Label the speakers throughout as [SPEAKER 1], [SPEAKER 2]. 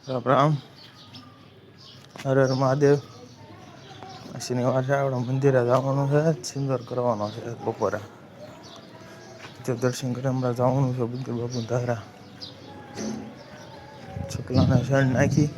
[SPEAKER 1] રામ રામ, હર હર મહાદેવ. શનિવાર છે, આપણે મંદિરે જવાનું છે, સિંદર કરવાનો છે બપોરે. તે દર્શન કરી હમણાં જવાનું છે બુદ્ધિ બાપુ ધારા. છોકરાને શણ નાખી.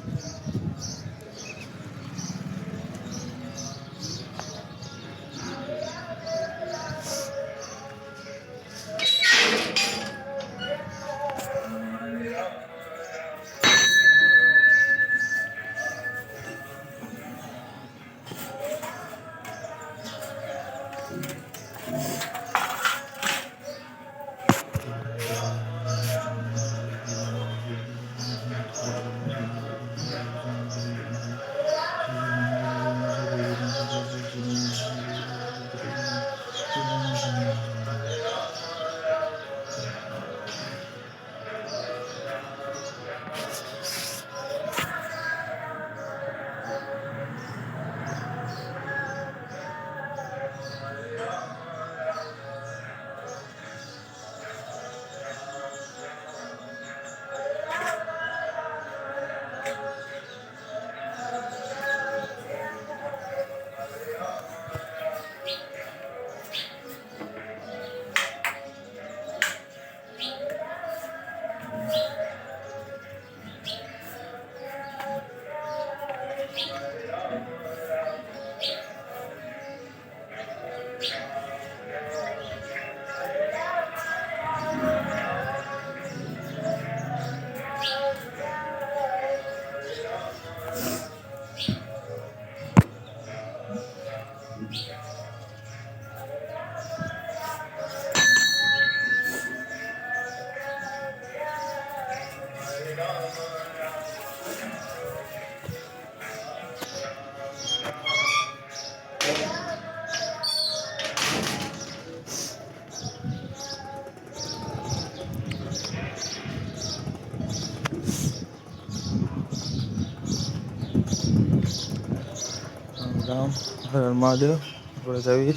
[SPEAKER 1] રામ હર હર મહાદેવ. આપણે જાવી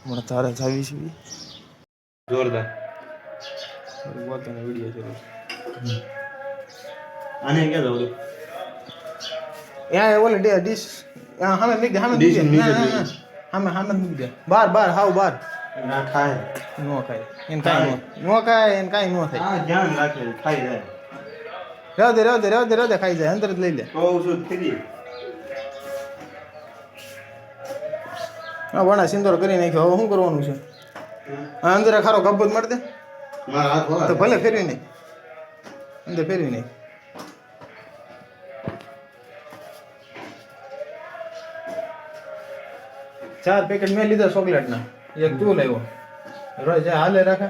[SPEAKER 1] હમણાં તારે જાવી છીએ
[SPEAKER 2] જોરદાર
[SPEAKER 1] પોતાનો વિડીયો ચલો.
[SPEAKER 2] આને ક્યાં જવું
[SPEAKER 1] ત્યાં ઓલે ડીશ સામે મૂકી દે, સામે મૂકી દે, સામે સામે મૂકી દે, બાર બાર હાવ બાર.
[SPEAKER 2] ના ખાય
[SPEAKER 1] નો ખાય એને કાંઈ નો ખાય, એને કાંઈ નો થાય.
[SPEAKER 2] હા ધ્યાન રાખે ખાઈ જાય
[SPEAKER 1] રહેવા દે ખાઈ જાય, અંદર જ લઈ લે.
[SPEAKER 2] કહું છું ફરી
[SPEAKER 1] હા વણા સિંદોર કરી નાખ્યો, હવે શું કરવાનું છે? હા અંદર ખારો ગબ્બત મારી દે
[SPEAKER 2] મારા હાથ
[SPEAKER 1] તો ભલે ફેરવી નહીં, અંદર ફેરવી નહીં. ચાર પેકેટ મેં લીધા ચોકલેટના, એક તું લાવ્યો. રોજ હાલે રાખે.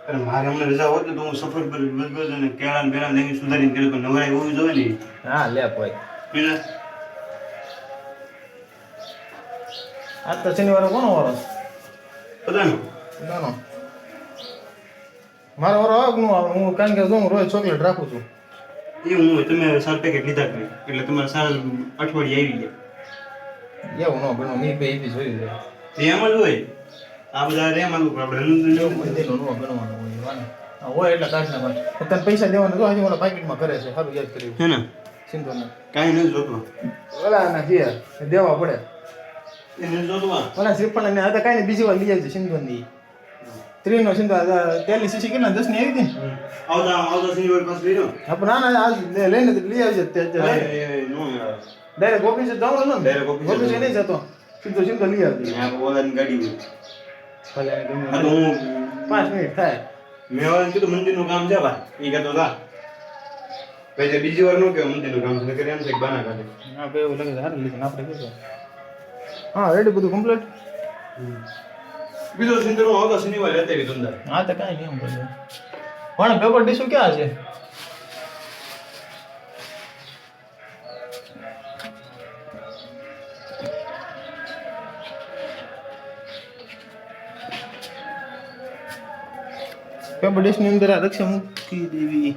[SPEAKER 2] અરે મારે હમણાં રજા હોત તો હું સફર પર બસ અને કેળા ને બેળા લઈને સુધારીને કર્યું પણ નવરાય હોવી જોઈએ ને.
[SPEAKER 1] હા લે ભાઈ,
[SPEAKER 2] એટલે
[SPEAKER 1] આજ તો શનિવારે કોનો વારો?
[SPEAKER 2] બધાનું
[SPEAKER 1] નાનો મારો વારો આવે કે નું આવે? હું કારણ કે હું રોજ ચોકલેટ રાખું છું.
[SPEAKER 2] એ હું તમે 7 પેકેટ લીધા કરી એટલે તમારે સારા અઠવાડિયે આવી ગયા.
[SPEAKER 1] એવું ન બનો, મેં બે એવી જોયું છે.
[SPEAKER 2] એમ જ હોય આ બધા રેમ આલું આપણે
[SPEAKER 1] એવું મંદિરનો નો બનવાનો હોય વાને. હા હોય એટલે કાઢ નાખ. તને પૈસા દેવાના તો હજી મારા પાકીટમાં કરે છે. સારું યાદ કર્યું
[SPEAKER 2] હે ને
[SPEAKER 1] સિંધુને.
[SPEAKER 2] કાંઈ નથી જોતું
[SPEAKER 1] ઓલા ના જે દેવા પડે.
[SPEAKER 2] એ નથી જોતું
[SPEAKER 1] ઓલા શ્રીફળ ને આ કાંઈ બીજી વાર લઈ આવજે સિંધુની. 3 નો સિંધુ તેલી સીસી કેટલા 10 ની આવી હતી ને?
[SPEAKER 2] આવતા શનિવાર પાસ લઈ લો
[SPEAKER 1] આપણે ના આજ લઈને લઈ આવજે.
[SPEAKER 2] નો
[SPEAKER 1] ડાયરેક્ટ ઓફિસે જવાનું ને?
[SPEAKER 2] Direct office
[SPEAKER 1] ઓફિસે નહીં જતો, સીધો સીધો લઈ આવજે.
[SPEAKER 2] મેં ઓલાની ગાડી હોય
[SPEAKER 1] ભલે એને ગમે.
[SPEAKER 2] હા તો હું
[SPEAKER 1] 5 મિનિટ થાય.
[SPEAKER 2] મેં ઓલાને કીધું મંદિરનું કામ છે ભાઈ એ કહેતો જા પછી બીજી વાર નો કે મંદિરનું કામ છે કે એમ છે કે બાના કાઢે
[SPEAKER 1] હા બે એવું લાગે સારું લીધું આપણે કીધું. હા રેડી બધું કમ્પ્લીટ.
[SPEAKER 2] બીજો સિંદર હું આવતા શનિવારે રહેતા એવી ધંધા
[SPEAKER 1] હા તો કાંઈ નહીં બધું પણ પેપર ડીશું ક્યાં છે? પેપર ડીશની અંદર આ રક્ષા મૂકી દેવી.